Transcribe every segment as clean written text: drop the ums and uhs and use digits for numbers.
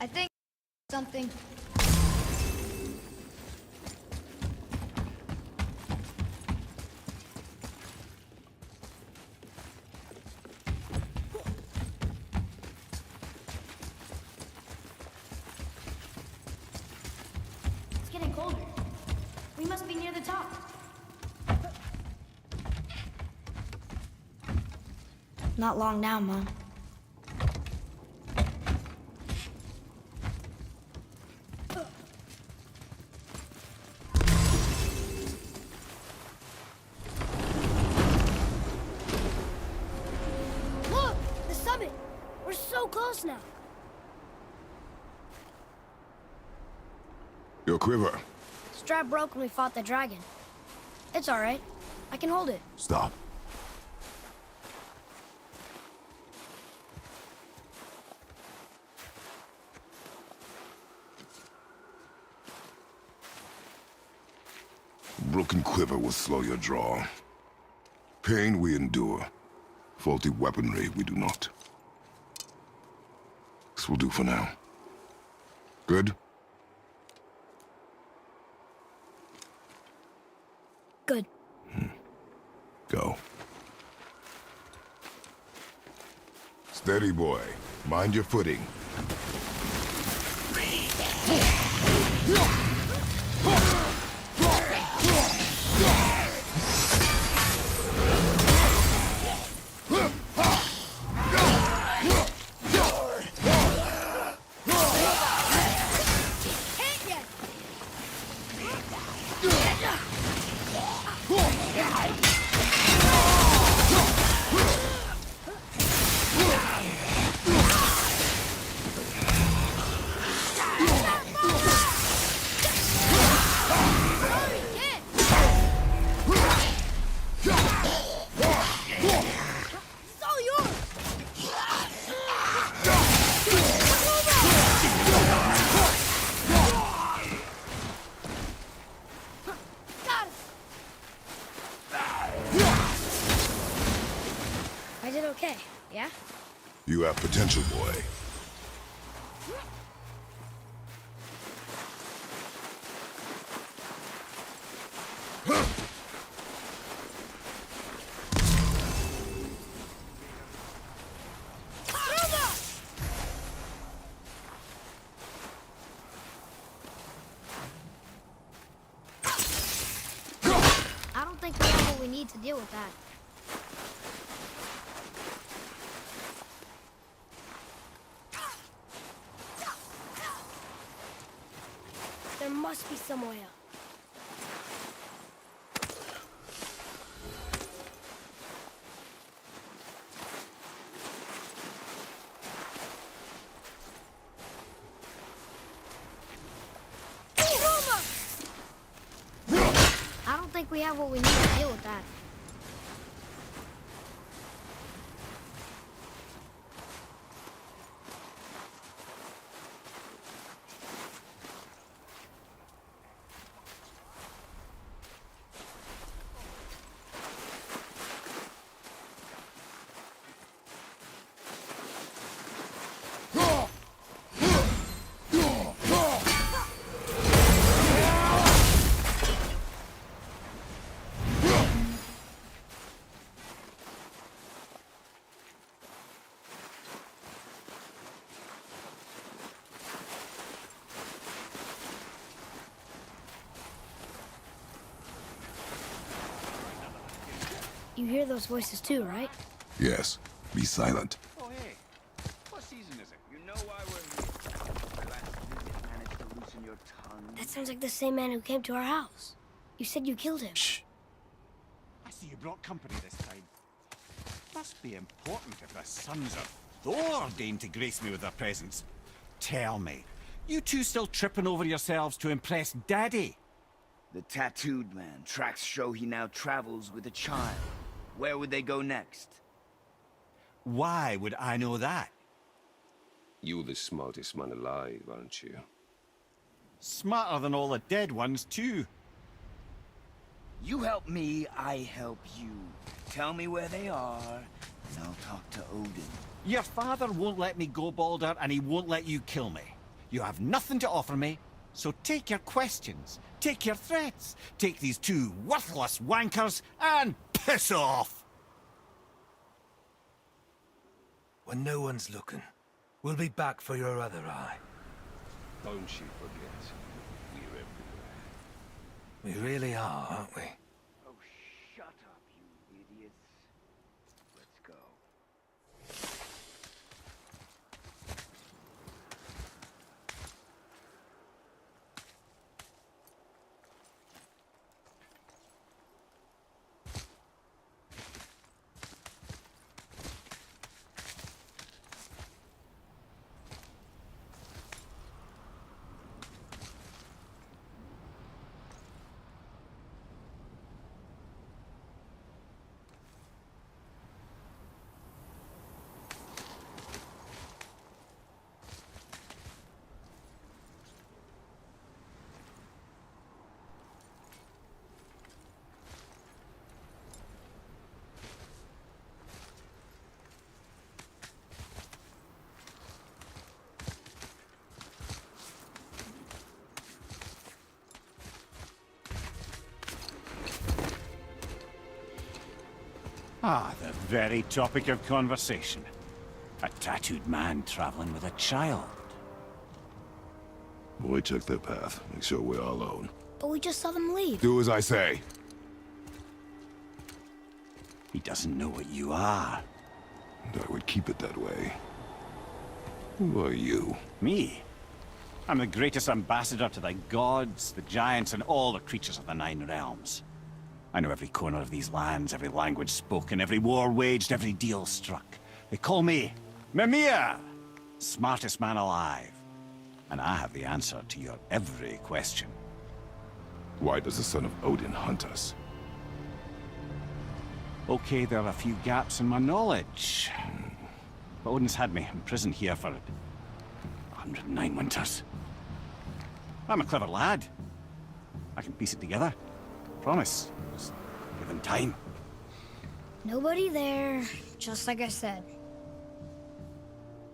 I think something. It's getting colder. We must be near the top. Not long now, Mom. Look! The summit! We're so close now. Your quiver. Strap broke when we fought the dragon. It's alright. I can hold it. Stop. Broken quiver will slow your draw. Pain we endure. Faulty weaponry we do not. This will do for now. Good? Good. Go. Steady, boy. Mind your footing. I did okay, yeah? You have potential, boy. I don't think we have what we need to deal with that. There must be some way up. I don't think we have what we need to deal with that. You hear those voices too, right? Yes. Be silent. Oh, hey. What season is it? You know why we're here. Glad you didn't manage to loosen your tongue. That sounds like the same man who came to our house. You said you killed him. Shh. I see you brought company this time. Must be important if the sons of Thor deign to grace me with their presence. Tell me, you two still tripping over yourselves to impress Daddy? The tattooed man. Tracks show he now travels with a child. Where would they go next? Why would I know that? You're the smartest man alive, aren't you? Smarter than all the dead ones, too. You help me, I help you. Tell me where they are, and I'll talk to Odin. Your father won't let me go, Balder, and he won't let you kill me. You have nothing to offer me, so take your questions, take your threats, take these two worthless wankers, and piss off! When no one's looking, we'll be back for your other eye. Don't you forget, we're everywhere. We really are, aren't we? Oh, shut up, you idiots. Let's go. Ah, the very topic of conversation. A tattooed man traveling with a child. Boy, check their path. Make sure we're all alone. But we just saw them leave. Do as I say. He doesn't know what you are. And I would keep it that way. Who are you? Me? I'm the greatest ambassador to the gods, the giants, and all the creatures of the Nine Realms. I know every corner of these lands, every language spoken, every war waged, every deal struck. They call me Mimir, smartest man alive. And I have the answer to your every question. Why does the son of Odin hunt us? Okay, there are a few gaps in my knowledge. But Odin's had me imprisoned here for 109 winters. I'm a clever lad. I can piece it together. Promise. Just give him time. Nobody there, just like I said.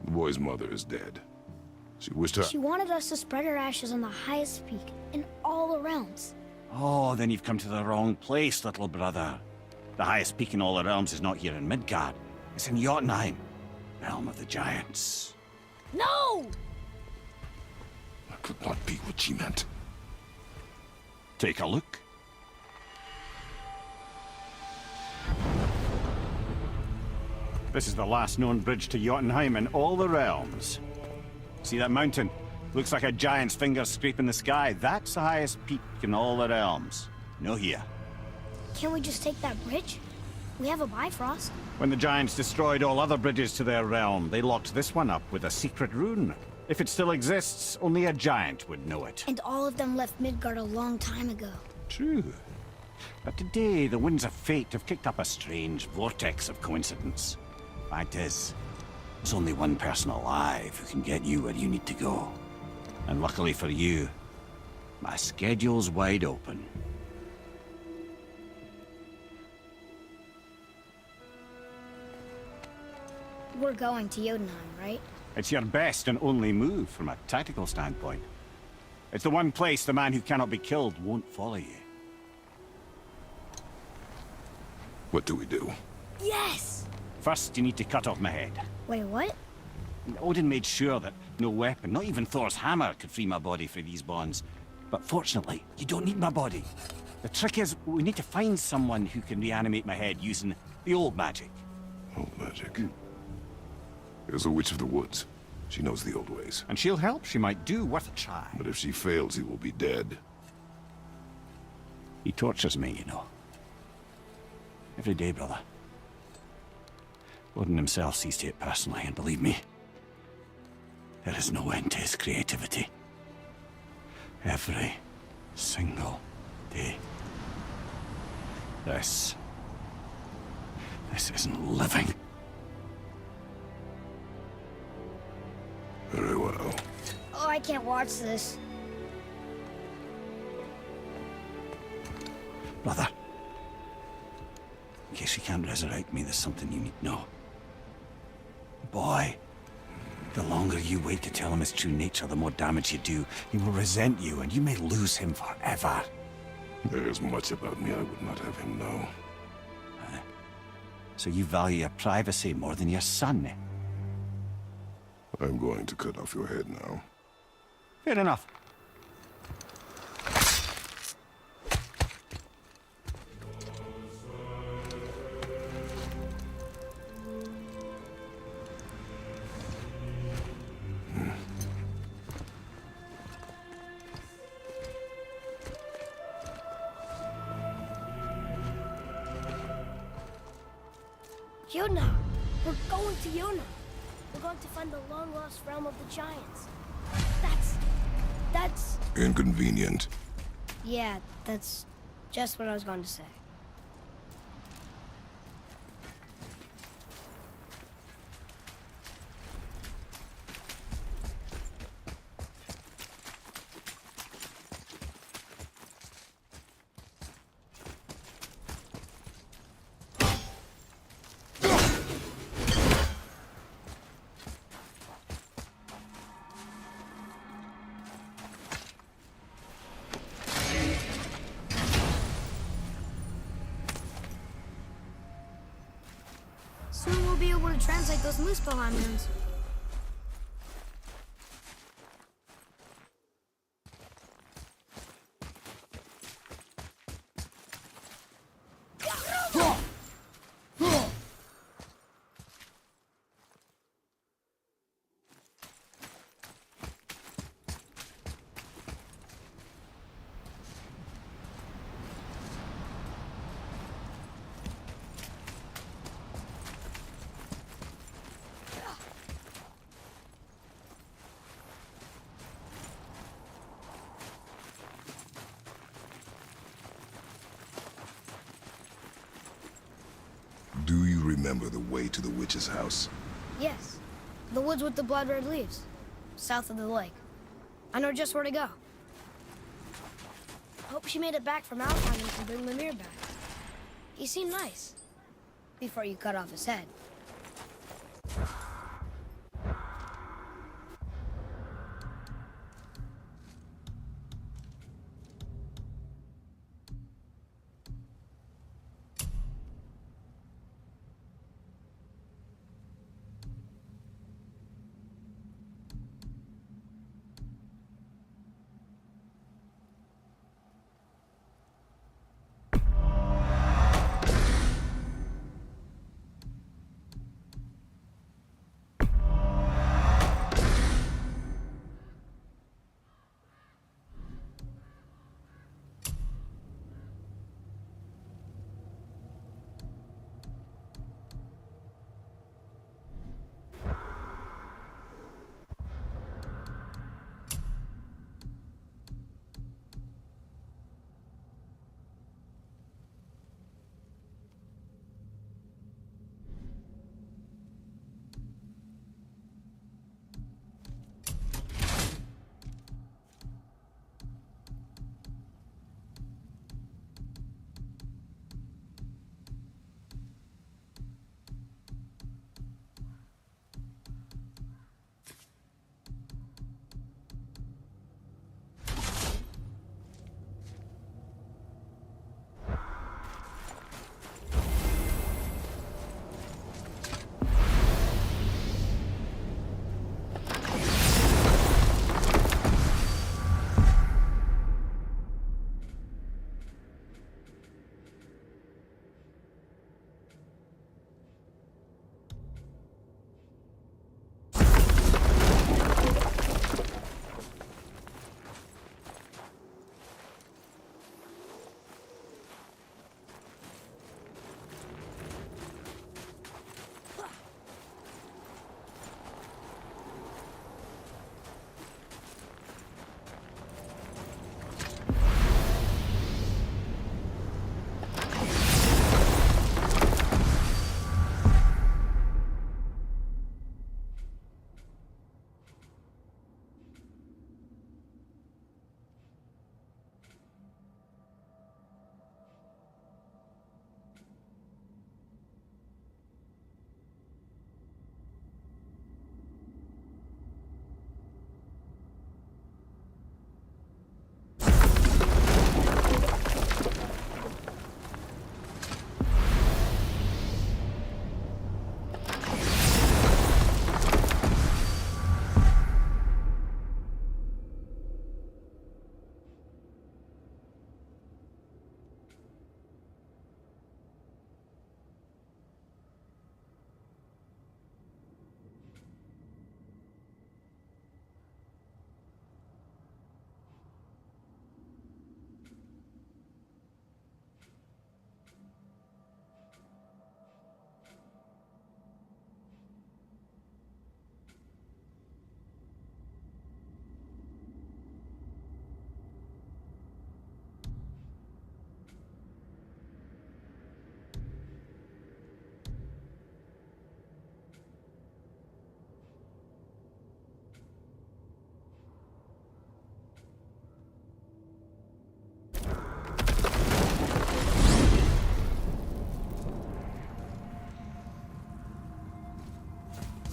The boy's mother is dead. She wished her... She wanted us to spread her ashes on the highest peak in all the realms. Oh, then you've come to the wrong place, little brother. The highest peak in all the realms is not here in Midgard. It's in Jotunheim, realm of the giants. No! That could not be what she meant. Take a look. This is the last known bridge to Jotunheim in all the realms. See that mountain? Looks like a giant's finger scraping the sky. That's the highest peak in all the realms. No here. Can't we just take that bridge? We have a Bifrost. When the giants destroyed all other bridges to their realm, they locked this one up with a secret rune. If it still exists, only a giant would know it. And all of them left Midgard a long time ago. True. But today, the winds of fate have kicked up a strange vortex of coincidence. Fact is, there's only one person alive who can get you where you need to go. And luckily for you, my schedule's wide open. We're going to Jotunheim, right? It's your best and only move from a tactical standpoint. It's the one place the man who cannot be killed won't follow you. What do we do? Yes! First, you need to cut off my head. Wait, what? Odin made sure that no weapon, not even Thor's hammer, could free my body from these bonds. But fortunately, you don't need my body. The trick is, we need to find someone who can reanimate my head using the old magic. Old magic. There's a witch of the woods. She knows the old ways. And she'll help. She might do worth a try. But if she fails, he will be dead. He tortures me, you know. Every day, brother. Odin himself sees to it personally, and believe me, there is no end to his creativity. Every single day. This isn't living. Very well. Oh, I can't watch this. Brother, in case you can't resurrect me, there's something you need to know. The boy The longer you wait to tell him his true nature, the more damage you do. He will resent you, and you may lose him forever. There's much about me I would not have him know. So you value your privacy more than your son? I'm going to cut off your head now. Fair enough. Yuna! We're going to Yuna! We're going to find the long-lost realm of the giants. That's... Inconvenient. Yeah, that's just what I was going to say. Soon we'll be able to translate those Muspelheim runes. Do you remember the way to the witch's house? Yes, the woods with the blood-red leaves, south of the lake. I know just where to go. Hope she made it back from Alpine and can bring Mimir back. He seemed nice, before you cut off his head.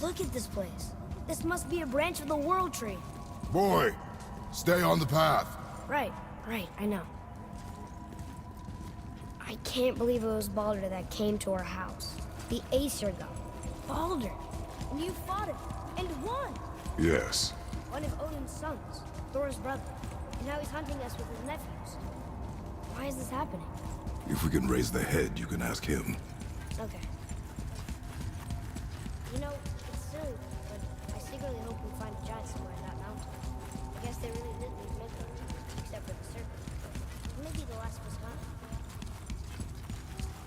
Look at this place. This must be a branch of the World Tree. Boy, stay on the path. Right, I know. I can't believe it was Baldur that came to our house. The Aesir god. Baldur. And you fought him. And won! Yes. One of Odin's sons. Thor's brother. And now he's hunting us with his nephews. Why is this happening? If we can raise the head, you can ask him. Okay. You know, it's silly, but I secretly hope we find a giant somewhere in that mountain. I guess they really did leave Midgard, except for the serpent. Maybe the last was kind.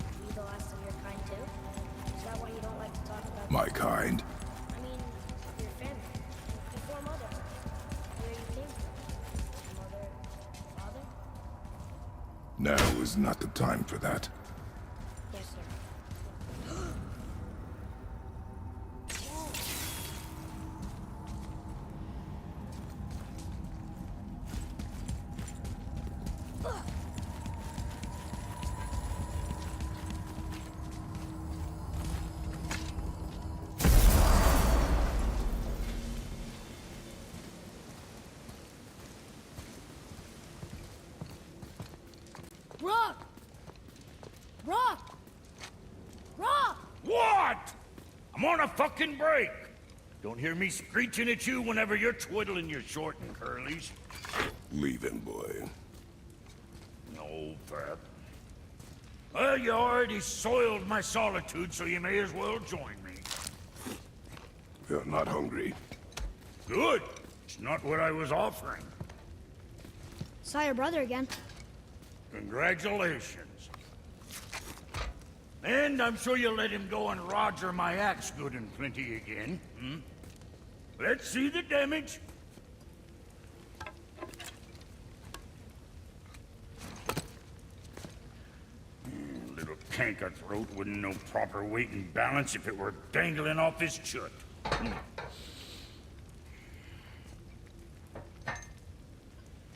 Are you the last of your kind too? Is that why you don't like to talk about My kind. I mean, your family. Before mother. Where you came from. Mother, father? Now is not the time for that. Yes, sir. Rock! Rock! Rock! What? I'm on a fucking break. Don't hear me screeching at you whenever you're twiddling your short and curlies. Leave him, boy. No, Pat. Well, you already soiled my solitude, so you may as well join me. You're not hungry. Good. It's not what I was offering. Saw your brother again. Congratulations. And I'm sure you'll let him go and roger my axe good and plenty again, hmm? Let's see the damage. Little canker throat wouldn't know proper weight and balance if it were dangling off his chut.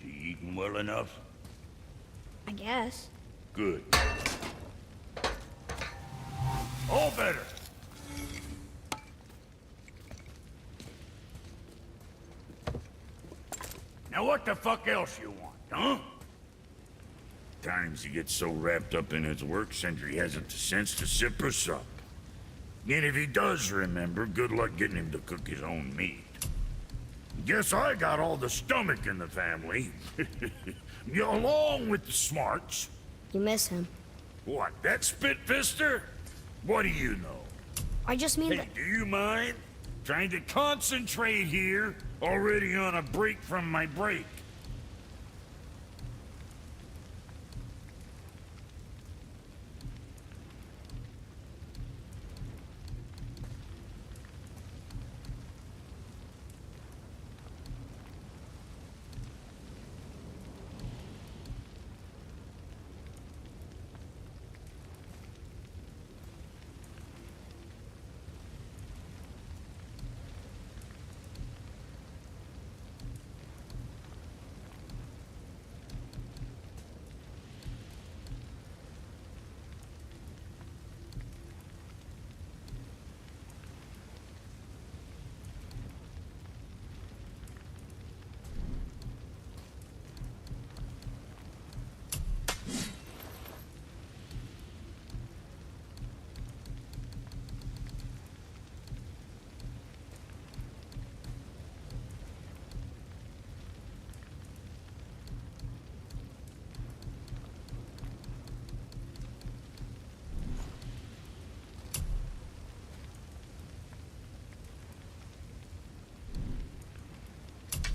You eating well enough? I guess. Good. All better. Now what the fuck else you want, huh? Times he gets so wrapped up in his work, Sentry hasn't the sense to sip or sup. And if he does remember, good luck getting him to cook his own meat. Guess I got all the stomach in the family. Along with the smarts. You miss him. What, that spit-fister? What do you know? I just mean Hey, that... do you mind? Trying to concentrate here, already on a break from my break.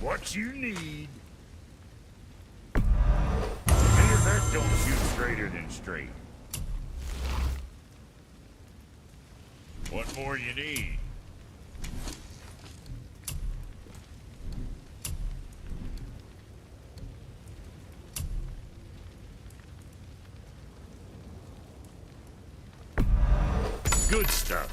What you need. Any of that don't shoot straighter than straight. What more you need? Good stuff.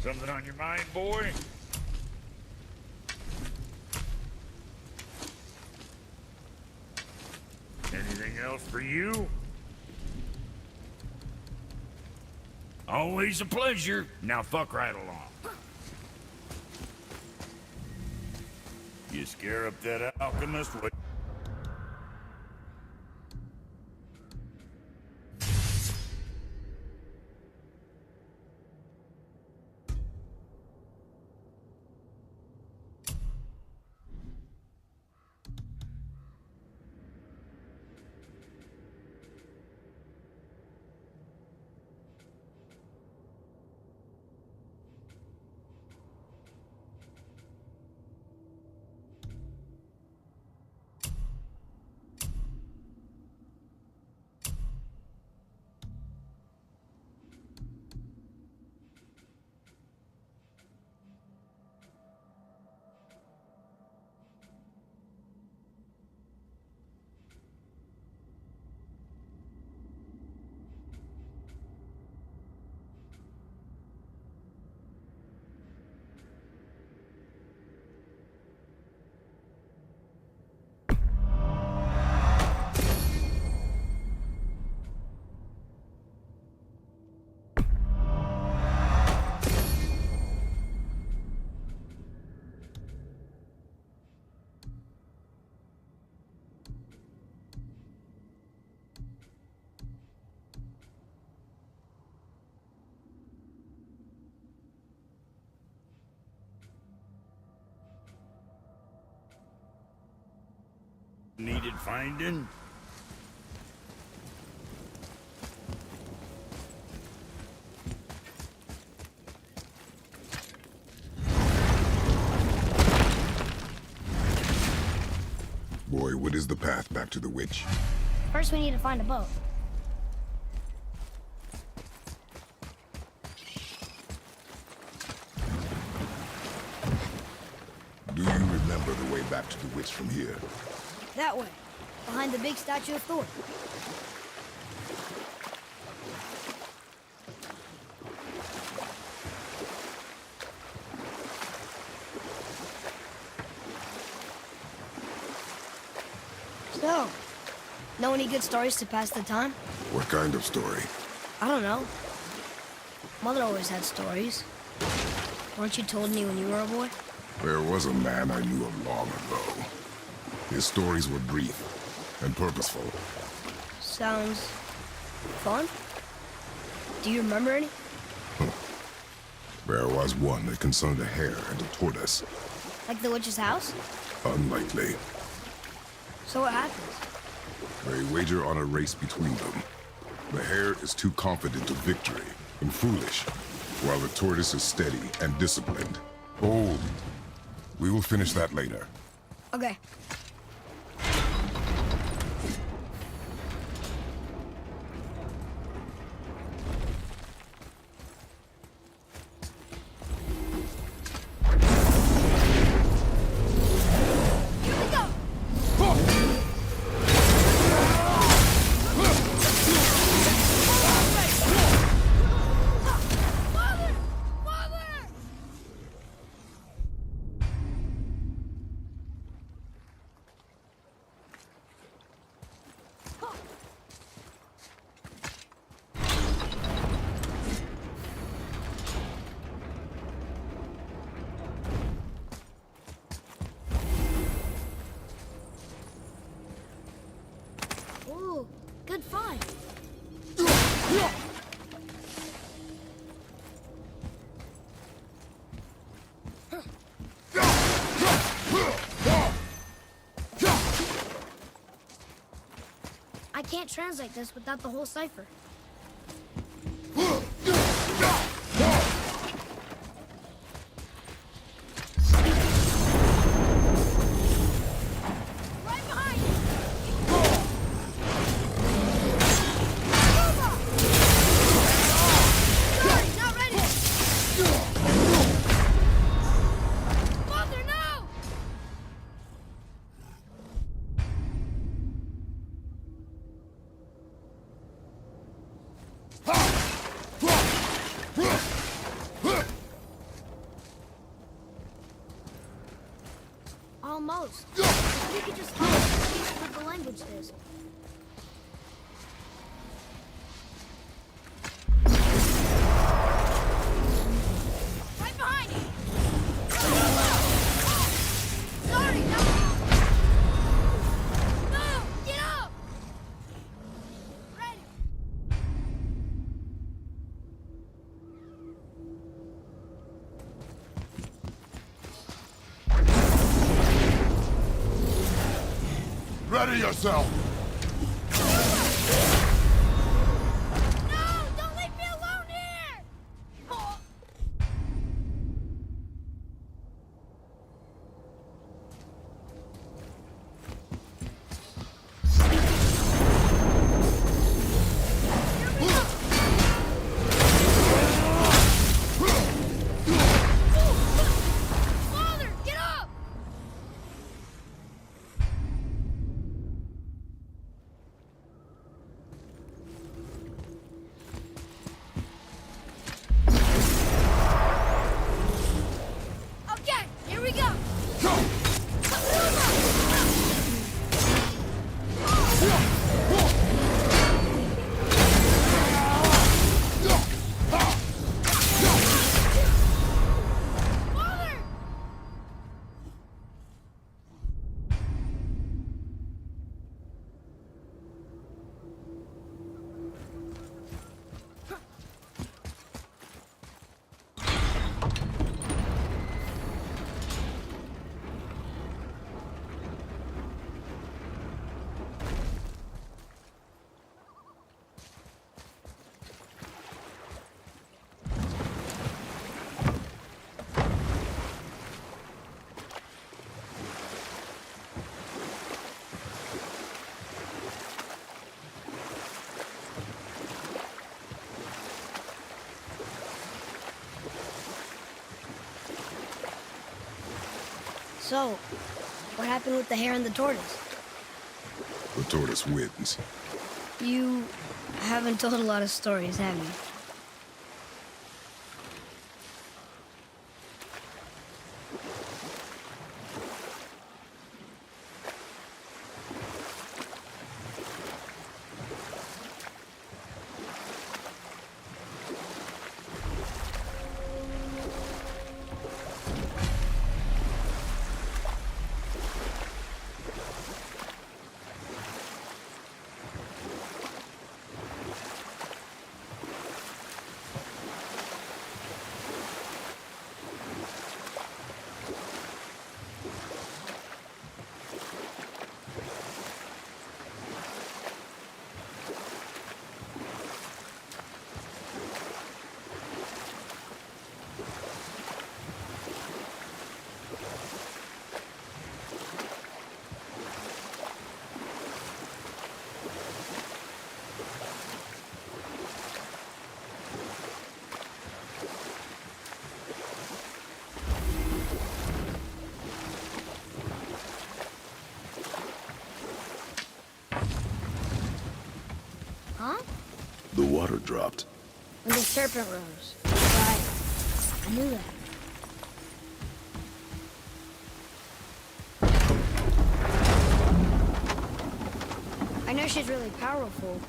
Something on your mind, boy? Anything else for you? Always a pleasure. Now fuck right along. You scare up that alchemist? What? Needed finding? Boy, what is the path back to the witch? First, we need to find a boat. Do you remember the way back to the witch from here? That way, behind the big statue of Thor. So, know any good stories to pass the time? What kind of story? I don't know. Mother always had stories. Weren't you told any when you were a boy? There was a man I knew of long ago. His stories were brief and purposeful. Sounds fun. Do you remember any? There was one that concerned a hare and a tortoise. Like the witch's house? Unlikely. So what happens? They wager on a race between them. The hare is too confident of victory and foolish, while the tortoise is steady and disciplined. Bold. We will finish that later. Okay. Ooh, good find. I can't translate this without the whole cipher. Right behind you! Sorry, not ready! Mother, no! almost. If we could just speak with the language this. Right behind you! Sorry, no! No! Get up! Ready! Ready yourself! No! Don't leave me alone here! Oh. Father, get up! Okay, here we go. Father! So, what happened with the hare and the tortoise? The tortoise wins. You haven't told a lot of stories, have you? Huh? The water dropped. When the serpent rose. Right. I knew that. I know she's really powerful,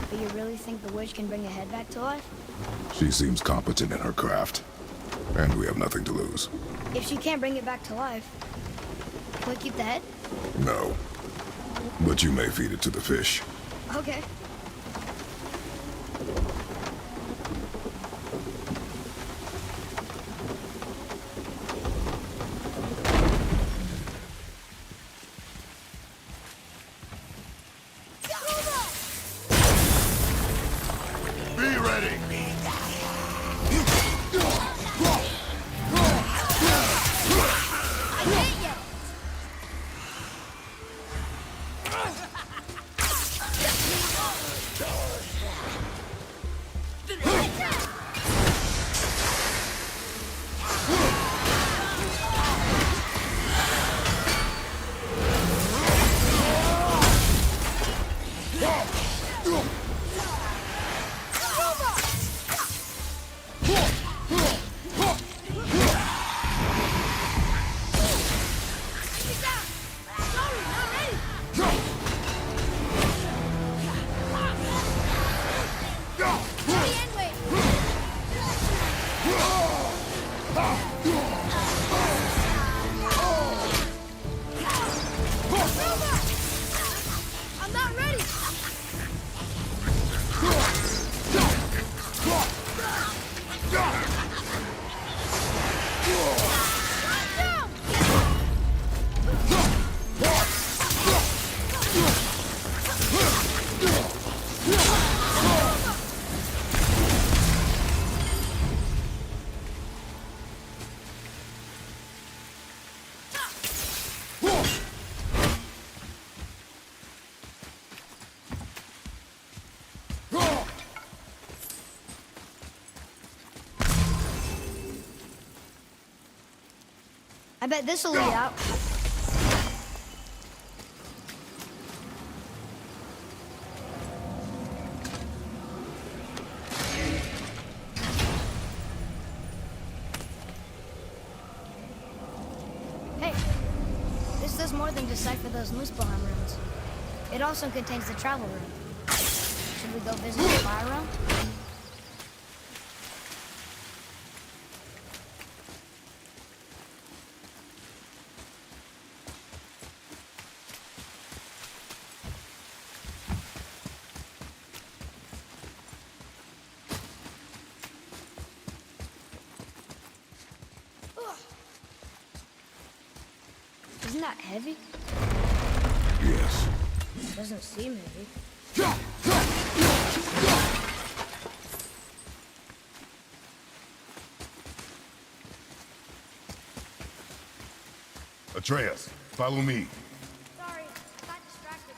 but you really think the witch can bring a head back to life? She seems competent in her craft. And we have nothing to lose. If she can't bring it back to life, can we keep the head? No. But you may feed it to the fish. Okay. Be ready! I hate you! I bet this'll lead out. Hey, this does more than decipher those Muspelheim runes. It also contains the travel room. Should we go visit the fire room? Isn't that heavy? Yes. Doesn't seem heavy. Atreus, follow me. Sorry, got distracted.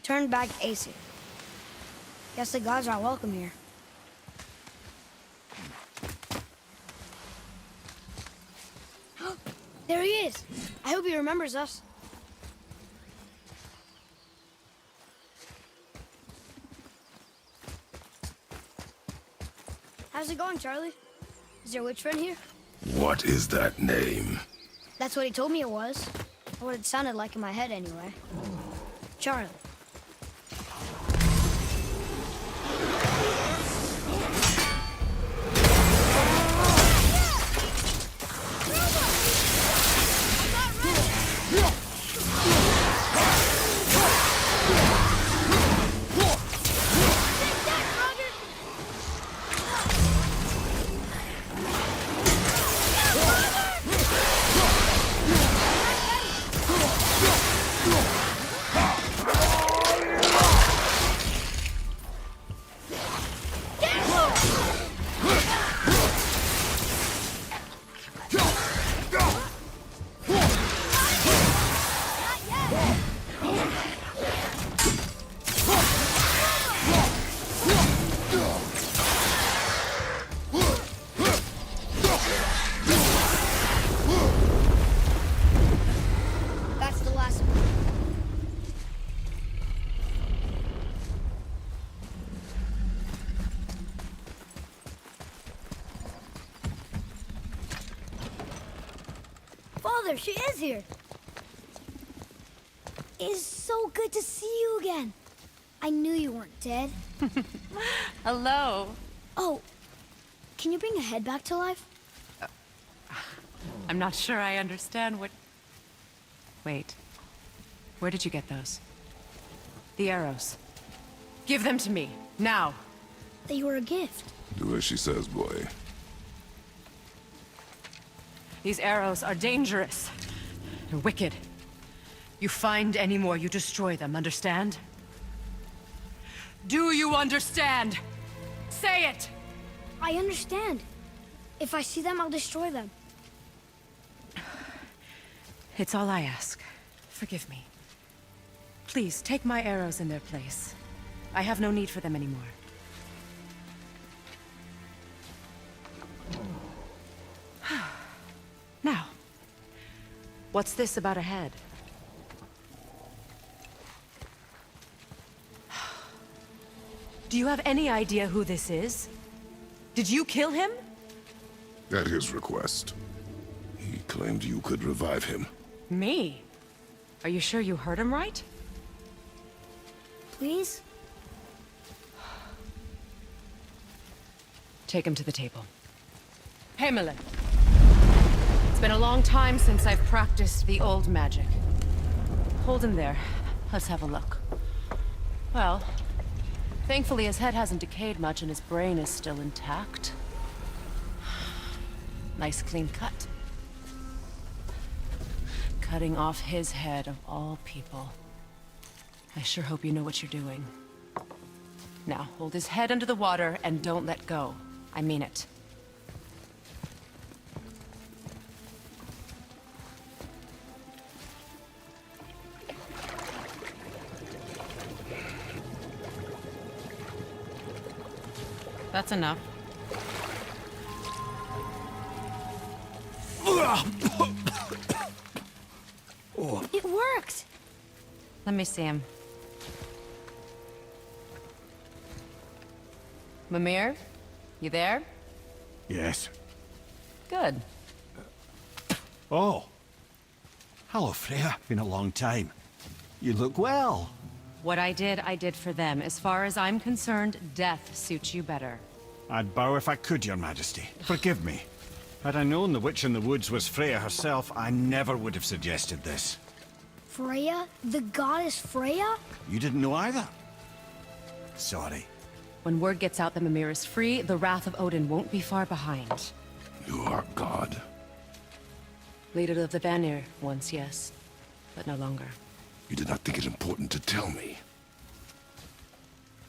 Turn back ASUS. Guess the gods aren't welcome here. There he is! I hope he remembers us. How's it going, Charlie? Is your witch friend here? What is that name? That's what he told me it was. Or what it sounded like in my head, anyway. Charlie. Mother, she is here. It is so good to see you again. I knew you weren't dead. Hello. Oh, can you bring a head back to life? I'm not sure I understand what... Wait. Where did you get those? The arrows. Give them to me, now. They were a gift. Do as she says, boy. These arrows are dangerous. They're wicked. You find any more, you destroy them, understand? Do you understand? Say it! I understand. If I see them, I'll destroy them. It's all I ask. Forgive me. Please, take my arrows in their place. I have no need for them anymore. Now, what's this about a head? Do you have any idea who this is? Did you kill him? At his request. He claimed you could revive him. Me? Are you sure you heard him right? Please? Take him to the table. Hamelin. It's been a long time since I've practiced the old magic. Hold him there. Let's have a look. Well, thankfully his head hasn't decayed much and his brain is still intact. Nice clean cut. Cutting off his head of all people. I sure hope you know what you're doing. Now, hold his head under the water and don't let go. I mean it. That's enough. It worked! Let me see him. Mimir? You there? Yes. Good. Oh. Hello, Freya. Been a long time. You look well. What I did for them. As far as I'm concerned, death suits you better. I'd bow if I could, Your Majesty. Forgive me. Had I known the witch in the woods was Freya herself, I never would have suggested this. Freya? The goddess Freya? You didn't know either? Sorry. When word gets out that Mimir is free, the wrath of Odin won't be far behind. You are God. Leader of the Vanir, once, yes. But no longer. You did not think it important to tell me.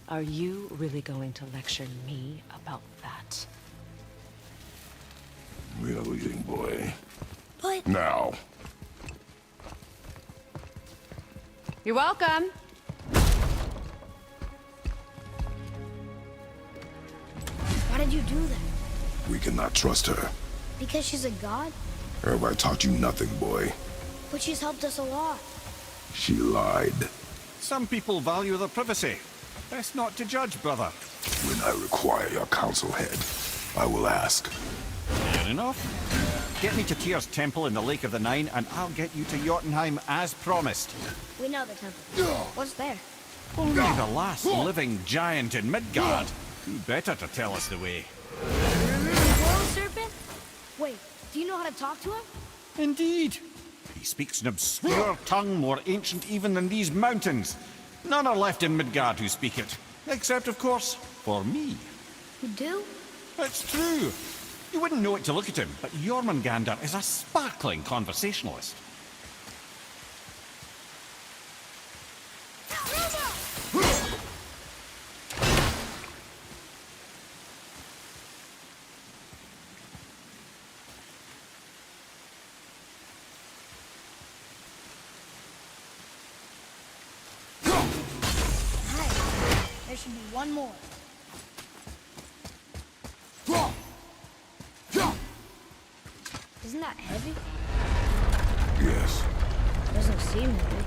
Are you really going to lecture me about that? We are leaving, boy. But... Now. You're welcome! Why did you do that? We cannot trust her. Because she's a god? Have I taught you nothing, boy? But she's helped us a lot. She lied. Some people value their privacy. Best not to judge, brother. When I require your council head, I will ask. Fair enough. Get me to Tyr's temple in the Lake of the Nine, and I'll get you to Jotunheim as promised. We know the temple. What's there? Only the last living giant in Midgard. Who better to tell us the way? World serpent? Wait, do you know how to talk to him? Indeed. He speaks an obscure tongue more ancient even than these mountains. None are left in Midgard who speak it. Except, of course, for me. You do? It's true. You wouldn't know it to look at him, but Jormungandr is a sparkling conversationalist. There should be one more. Isn't that heavy? Yes. Doesn't seem heavy.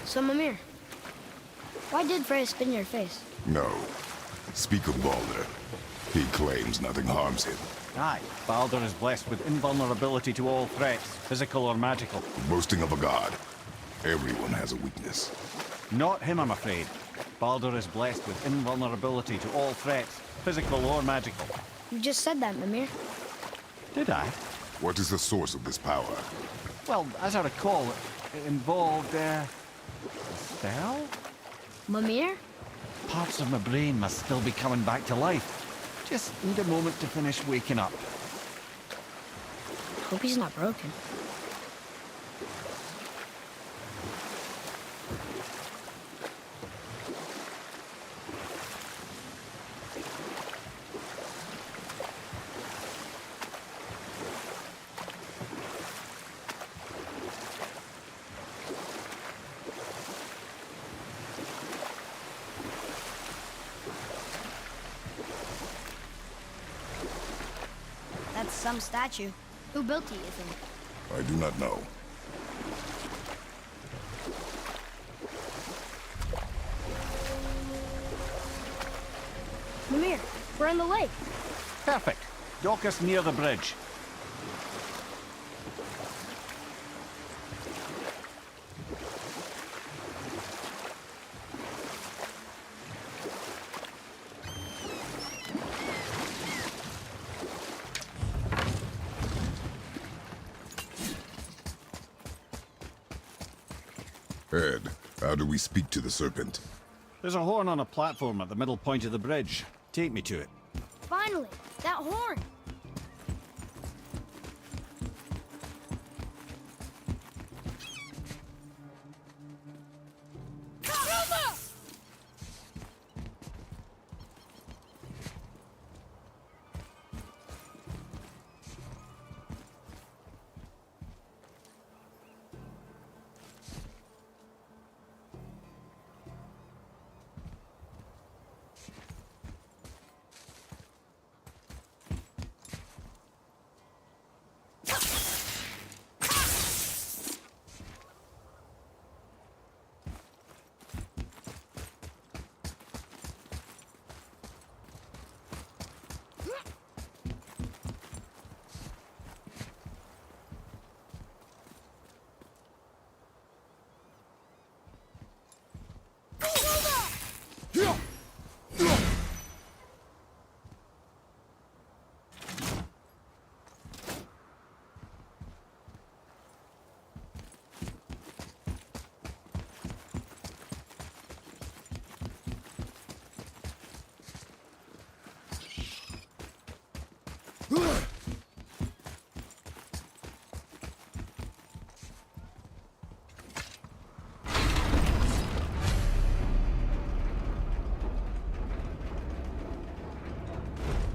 So, Mimir, why did Freya spin your face? No. Speak of Baldur. He claims nothing harms him. Aye, Baldur is blessed with invulnerability to all threats, physical or magical. Boasting of a god. Everyone has a weakness. Not him, I'm afraid. Baldur is blessed with invulnerability to all threats, physical or magical. You just said that, Mimir. Did I? What is the source of this power? Well, as I recall, it involved, a spell? Mimir? Parts of my brain must still be coming back to life. Just need a moment to finish waking up. Hope he's not broken. That's some statue. Who built it, you think? I do not know. Mimir, we're in the lake. Perfect. Dock us near the bridge. Ed, how do we speak to the serpent? There's a horn on a platform at the middle point of the bridge. Take me to it. Finally, that horn.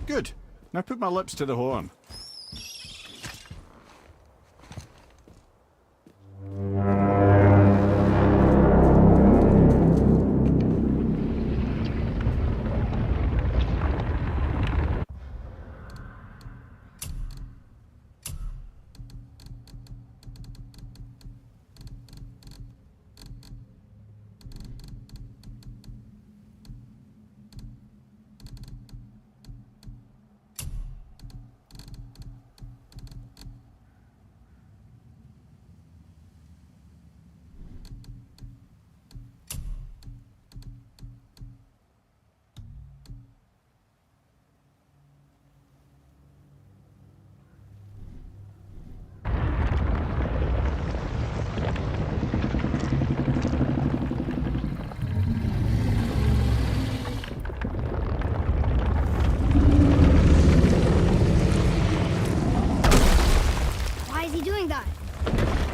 Good. Now put my lips to the horn.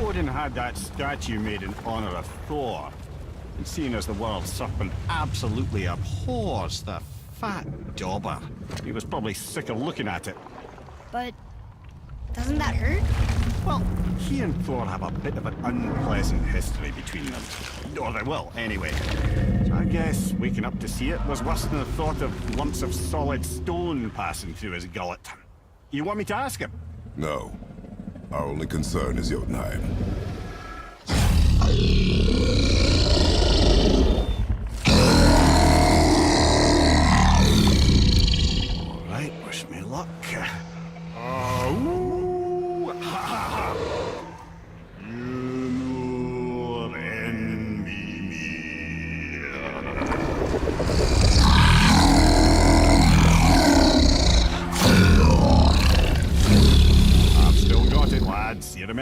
Odin had that statue made in honor of Thor. And seeing as the world serpent absolutely abhors the fat dauber, he was probably sick of looking at it. But doesn't that hurt? Well, he and Thor have a bit of an unpleasant history between them. Or they will, anyway. So I guess waking up to see it was worse than the thought of lumps of solid stone passing through his gullet. You want me to ask him? No. Our only concern is Jotunheim.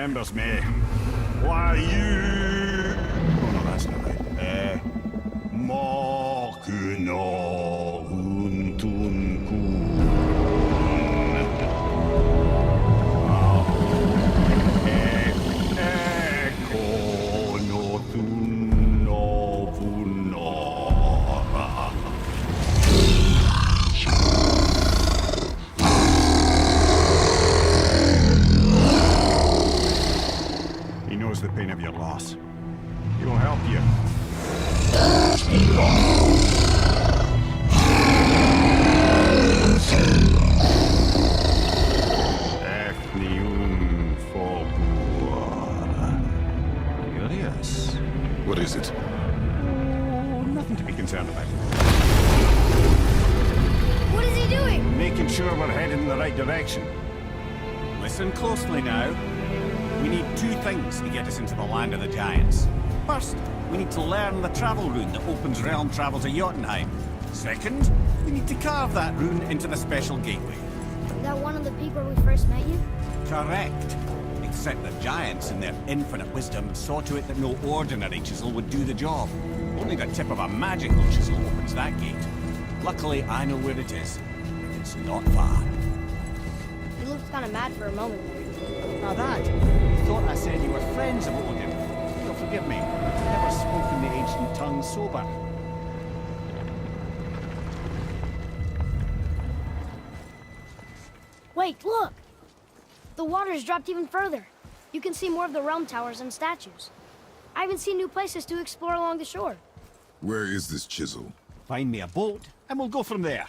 remembers me. Why you... Oh no, that's not right. Mokuno Huntunkun. Eko no Tunno Vunora. He knows the pain of your loss. He will help you. Curious. What is it? Oh, nothing to be concerned about. What is he doing? Making sure we're heading in the right direction. Listen closely now. We need two things to get us into the land of the giants. First, we need to learn the travel rune that opens realm travel to Jotunheim. Second, we need to carve that rune into the special gateway. Is that one of the peak where we first met you? Correct. Except the giants, in their infinite wisdom, saw to it that no ordinary chisel would do the job. Only the tip of a magical chisel opens that gate. Luckily, I know where it is. It's not far. You looked kind of mad for a moment there. Now that, you thought I said you were friends of Odin. You'll forgive me. I've never spoken the ancient tongue sober. Wait, look! The water's dropped even further. You can see more of the realm towers and statues. I even see new places to explore along the shore. Where is this chisel? Find me a boat, and we'll go from there.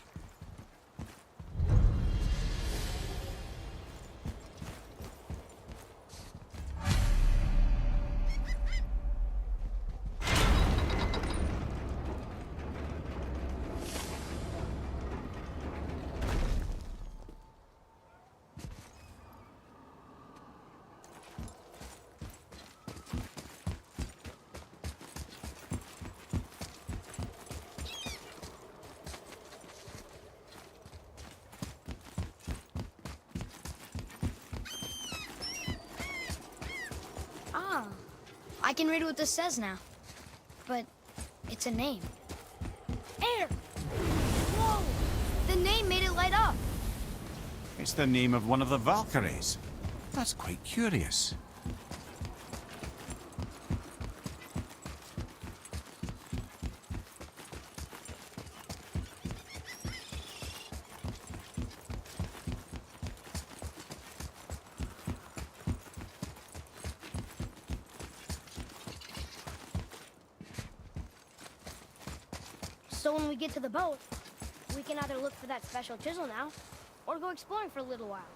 I can read what this says now. But it's a name. Air! Whoa! The name made it light up. It's the name of one of the Valkyries. That's quite curious. So when we get to the boat, we can either look for that special chisel now, or go exploring for a little while.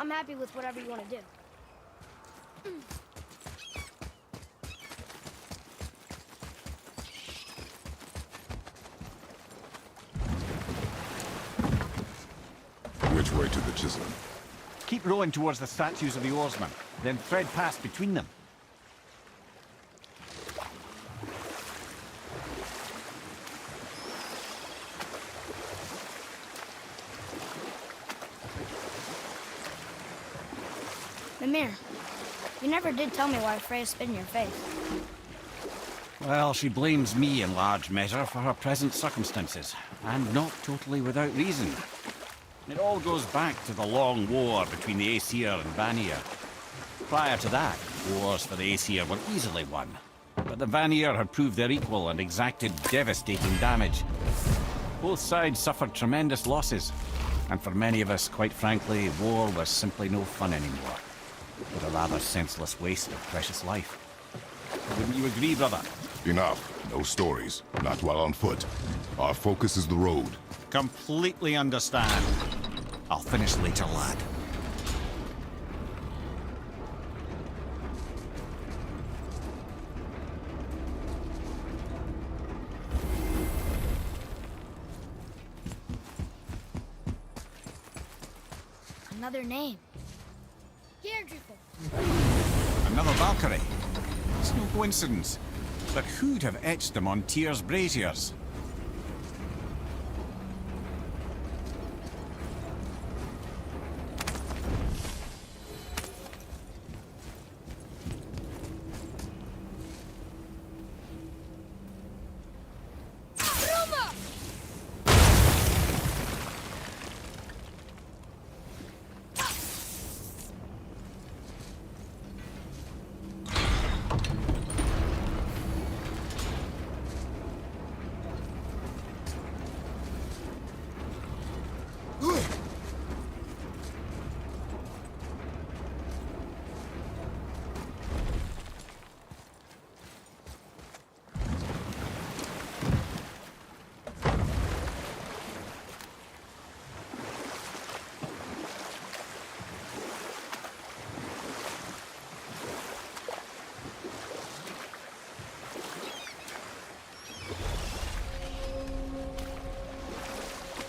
I'm happy with whatever you want to do. Which way to the chisel? Keep rowing towards the statues of the oarsmen, then thread past between them. Mimir, you never did tell me why Freya spit in your face. Well, she blames me in large measure for her present circumstances, and not totally without reason. It all goes back to the long war between the Aesir and Vanir. Prior to that, wars for the Aesir were easily won, but the Vanir had proved their equal and exacted devastating damage. Both sides suffered tremendous losses, and for many of us, quite frankly, war was simply no fun anymore. But a rather senseless waste of precious life. Wouldn't you agree, brother? Enough. No stories. Not while on foot. Our focus is the road. Completely understand. I'll finish later, lad. Another name. Another Valkyrie. It's no coincidence. But who'd have etched them on Tyr's braziers?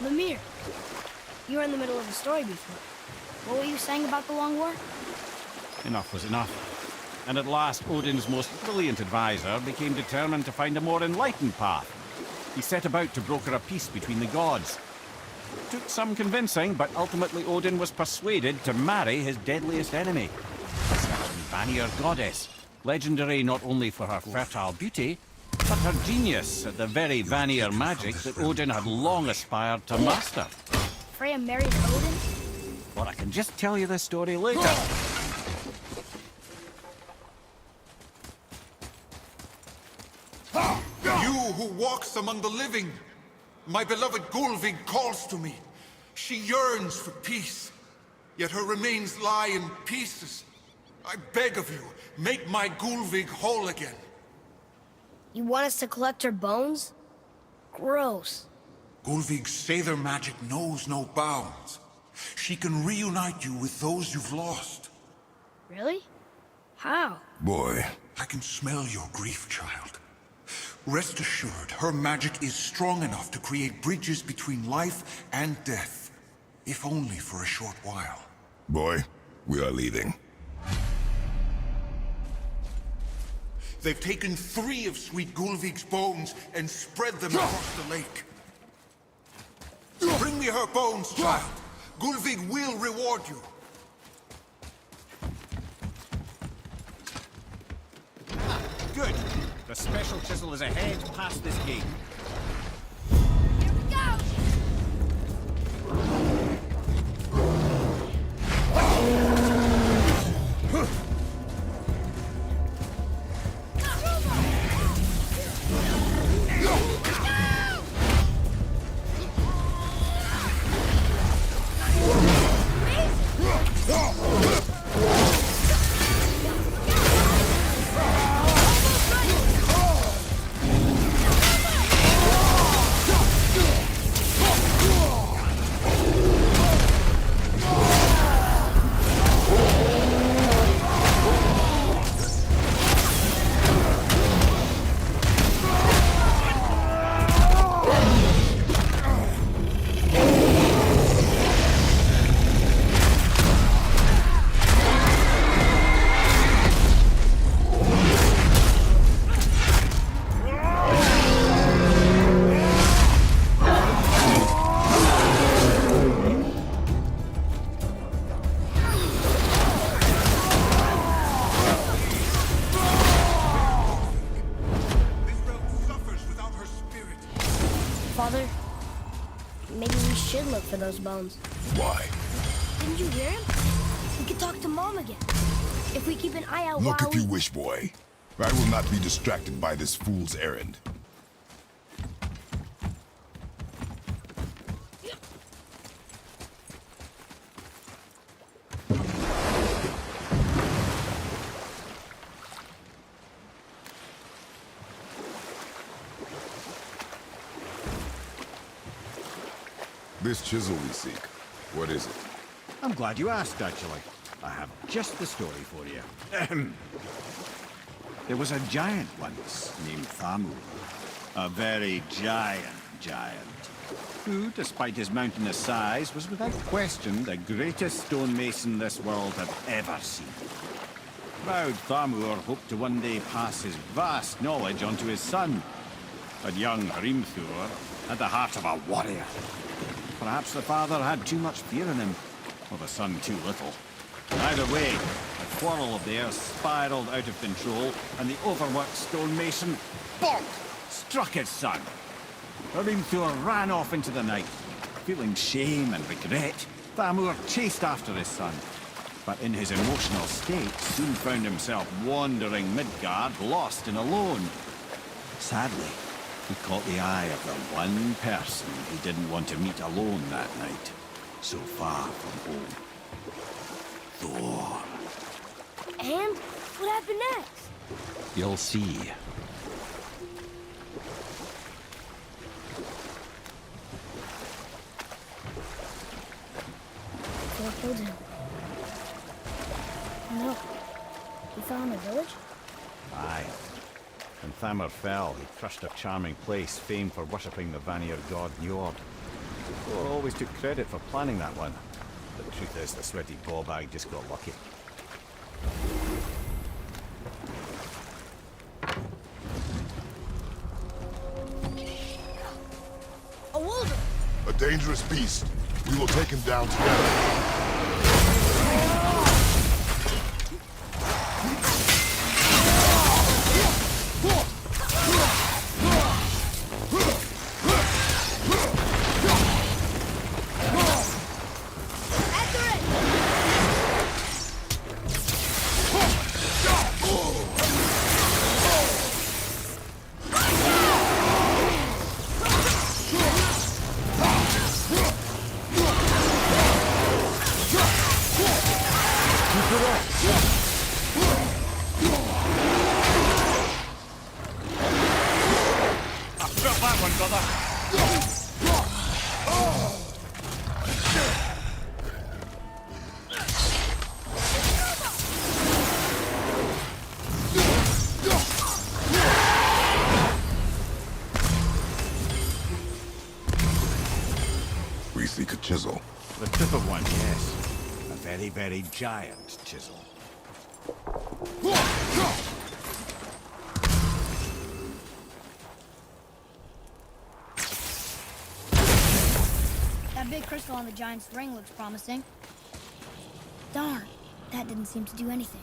Lemire, you were in the middle of a story before. What were you saying about the Long War? Enough was enough. And at last, Odin's most brilliant advisor became determined to find a more enlightened path. He set about to broker a peace between the gods. Took some convincing, but ultimately Odin was persuaded to marry his deadliest enemy, a certain Vanir goddess, legendary not only for her fertile beauty, but her genius at the very Vanir magic that Odin had long aspired to master. Freya married Odin? Or I can just tell you this story later. You who walks among the living, my beloved Gulvig calls to me. She yearns for peace, yet her remains lie in pieces. I beg of you, make my Gulvig whole again. You want us to collect her bones? Gross. Gulvig's Sather magic knows no bounds. She can reunite you with those you've lost. Really? How? Boy. I can smell your grief, child. Rest assured, her magic is strong enough to create bridges between life and death, if only for a short while. Boy, we are leaving. They've taken 3 of Sweet Gulvig's bones and spread them across the lake. Bring me her bones, child. Gulvig will reward you. Good. The special chisel is ahead past this gate. Here we go! Father, maybe we should look for those bones. Why? Didn't you hear him? We could talk to Mom again. If we keep an eye out Look while if you wish, boy. I will not be distracted by this fool's errand. This chisel we seek, what is it? I'm glad you asked, actually. I have just the story for you. There was a giant once named Thamur. A very giant, who, despite his mountainous size, was without question the greatest stonemason this world had ever seen. Proud Thamur hoped to one day pass his vast knowledge on to his son. But young Hrimthur had the heart of a warrior. Perhaps the father had too much fear in him, or the son too little. Either way, the quarrel of theirs spiraled out of control, and the overworked stonemason, bonk, struck his son. Hrimthur ran off into the night. Feeling shame and regret, Thamur chased after his son, but in his emotional state soon found himself wandering Midgard, lost and alone. Sadly, he caught the eye of the one person he didn't want to meet alone that night. so far from home. Thor. And what happened next? You'll see. Thor killed him. No. He fell in the village? Aye. When Thamur fell, he crushed a charming place famed for worshipping the Vanir god Njord. Thor always took credit for planning that one. But the truth is, the sweaty ballbag just got lucky. A wolver! A dangerous beast. We will take him down together. We seek a chisel. The tip of one, yes. A very, very giant chisel. That big crystal on the giant's ring looks promising. Darn, that didn't seem to do anything.